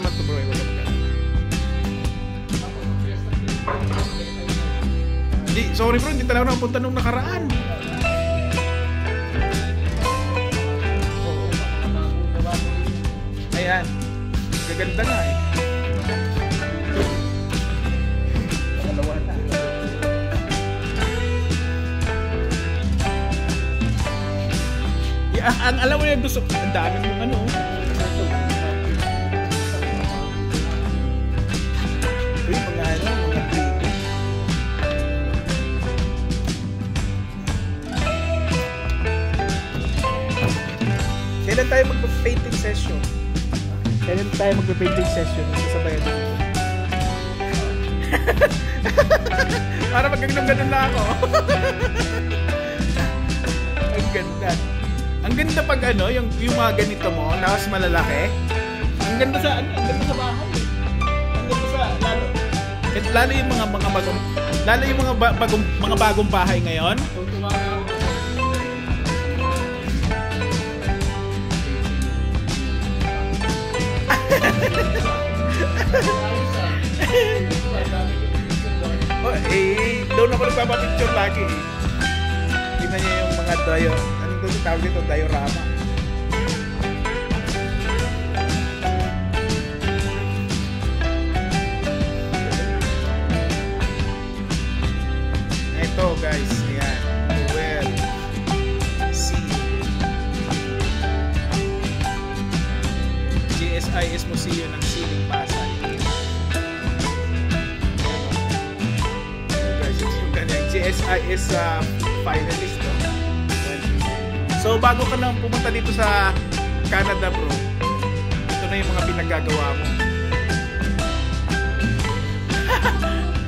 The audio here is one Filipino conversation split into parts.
naman to bro, wala maganda. Hindi, sorry bro, hindi talaga nakapunta nung nakaraan. Ayan, gaganda nga eh. Pangalawa na. Ang alam mo yung gusto, ang dami mong ano. Uy, mga ano, mga trigo. Kailan tayo magpa-painting session? Sasabayan natin. Para magkagano'n-ganon na ako. Ang ganda. Ang ganda pag ano, yung mga ganito mo, tapos malalaki. Ang ganda sa bahay. Ang ganda sa lalo yung mga bagong, lalo yung mga bagong bahay ngayon. Oh, doon ako nagpapapicture lagi. Tingnan niyo yung mga dayo. Anong tawag dito? Diorama. Ito guys, ayan. Well, see. GSIS Museo ng Siling Pasay. GSIS finalist, no? So bago ka nang pumunta dito sa Canada bro, ito na yung mga pinagagawa mo.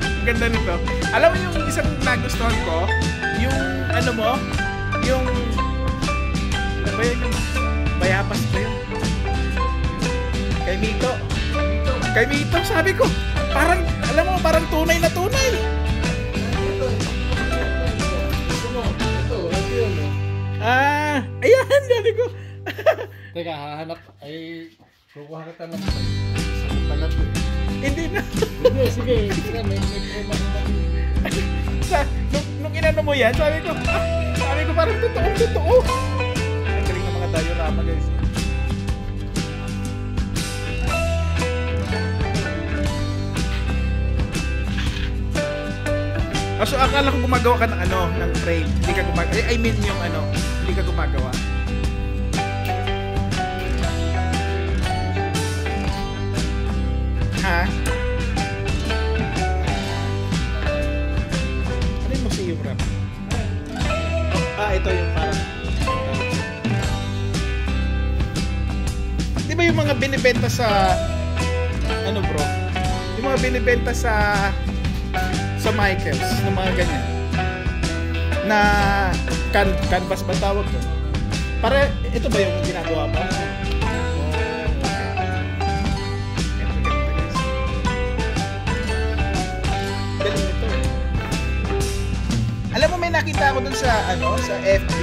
Ang ganda nito. Alam mo yung isang nagustuhan ko, yung ano mo, yung ano ba yun, yung Bayapas ba yun? Kay Mito, sabi ko, parang, alam mo, parang tunay na tunay. Ayan, sabi ko. Teka, hahanap, ay, kukuha kita ng isang talat eh. Hindi na. Hindi, sige, may nung inano mo yan, sabi ko parang totoo. Ang galing ng mga diorama guys. So akala ko gumagawa ka ng ano, ng frame. Hindi ka gumagawa. I mean yung ano, hindi ka gumagawa. Ha? Ano yung museum rap? Ito yung parang di ba yung mga binibenta sa ano bro? Yung mga binibenta sa Michaels, ng mga ganyan na canvas ba tawag ko? Para ito ba yung ginagawa mo? Galing ito. Alam mo may nakita ako dun sa ano, sa FB.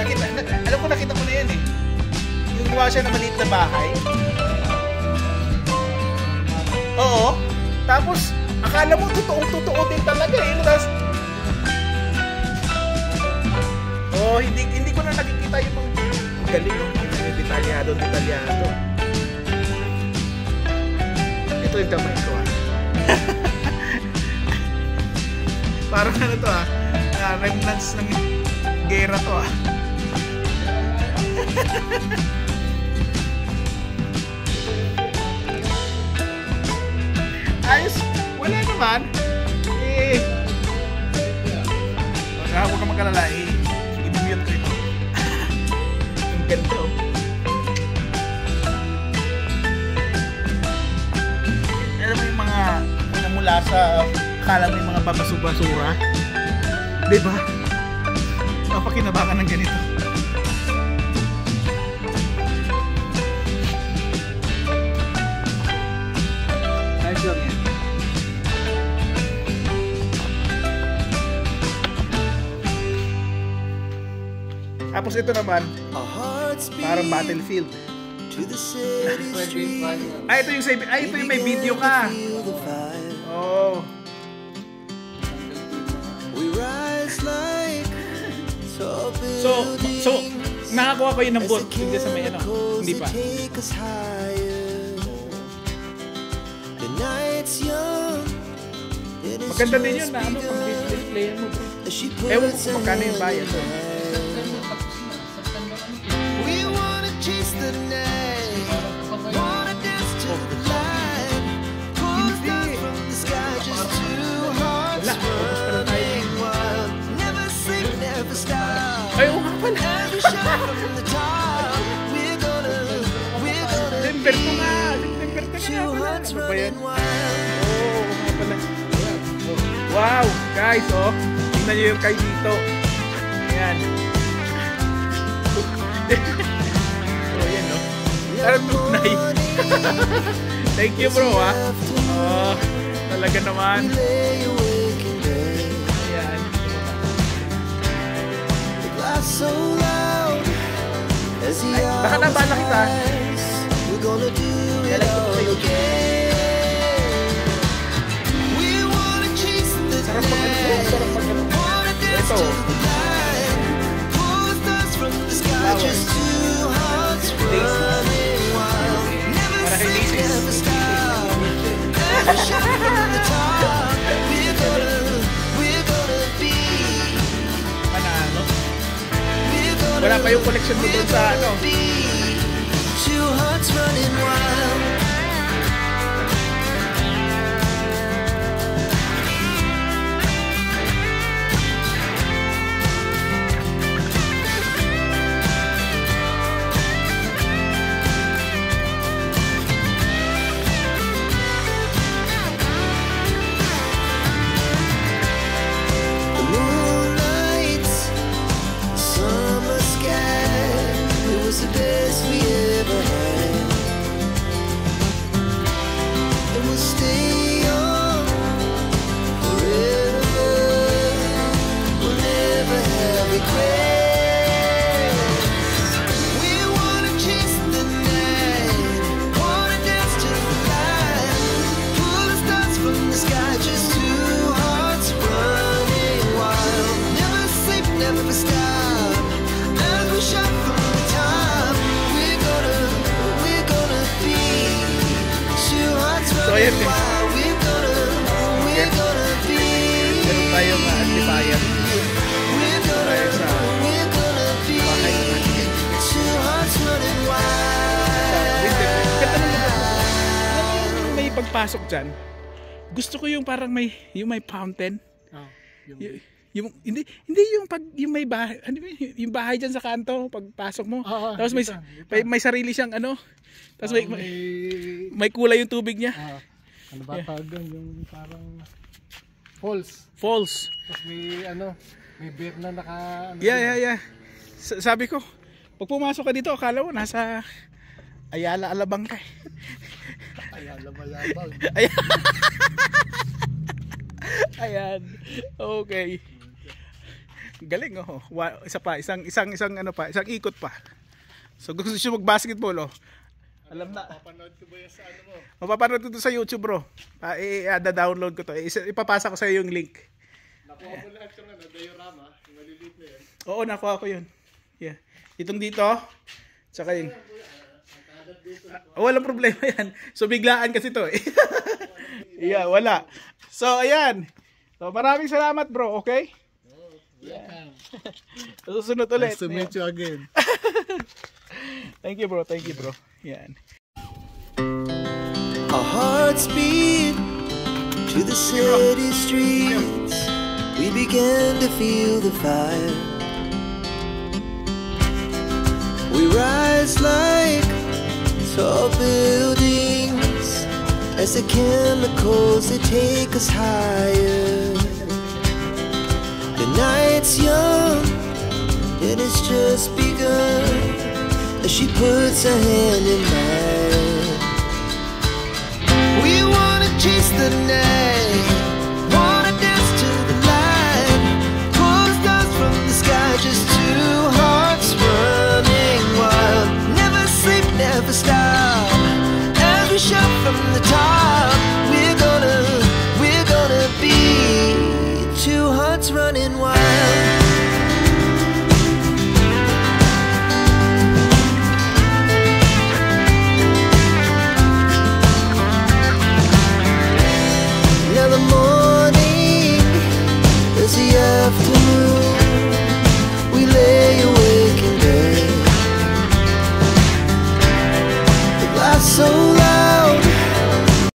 Nakita ko na 'yan eh. Yung gawa siya ng maliit na bahay. Oo. Tapos akala mo totoo din talaga eh. Tapos, hindi ko na nakikita yung mga galing, no? Yung detalyado. Ito yung kamay ko Parang ano to remnants ng gera to Ayos. Wala naman. Huwag ka magkalala. I-mute ko ito. Ang ganda oh. Alam mo yung mga mula sa akala mo yung mga babasura. Diba? Napakinabangan ng ganito. Ayos lang yan. Tapos ito naman, parang battlefield. Ito yung ito yung may video ka. Oh. So nakakuha ko yun ng boat hindi sa may ano, hindi pa. Maganda din yun na ano, pang display mo bro. Ewan ko kung magkano yung bayad. Wala, focus pa lang tayo. Ay, oo nga pala. September ko nga. September ka nga pala. Ano ba yan? Oo nga pala. Wow, guys, oh. Tingnan nyo yung kay dito. Ayan. Oh, yan, oh. Parang tunay. Thank you, bro, ha. Oh, talaga naman. Ayan. Ay, baka nabala kita. Sarap pag ano. Sarap pag ano. Ito. Flowers. Daisy. Para kay Daisy. Panalo. Wala pa yung collection mo doon sa ano. Two hearts running wild. So ayan din. Meron tayong antibayan. Tayo sa bahay naman. Ganda naman ako. May pagpasok dyan. Gusto ko yung parang may fountain. Hindi yung may bahay, ano yung bahay diyan sa kanto pagpasok mo. Tapos may sarili siyang ano. Tapos may kulay yung tubig niya. Ano ba tawag doon? Yung parang falls. Tapos may beer na naka Yeah. Sabi ko, pag pumasok ka dito, akala mo nasa Ayala Alabang ka. Ayala Malabang. Ayan. Okay. Galing oh. Isa pa, isang ikot pa. So gusto niyo mag-basketball oh. Alam na. Mapapanood ko ba yan sa ano mo? Mapapanood ko sa YouTube bro. Da-download ko to. Ipapasa ko sa iyo yung link. Nakuha mo lahat yung diorama, yung maliliit na yan. Oo, nakuha ko yun. Yeah. Itong dito, tsaka yun. Walang problema yan. So biglaan kasi to eh. Yeah, wala. So ayan. So maraming salamat bro, okay? Yeah. Susunod ulit. Nice to meet you again. Thank you bro. Yan. Our hearts beat to the city streets. We began to feel the fire. We rise like tall buildings as the chemicals they take us higher. The night's young and it's just begun as she puts her hand in mine.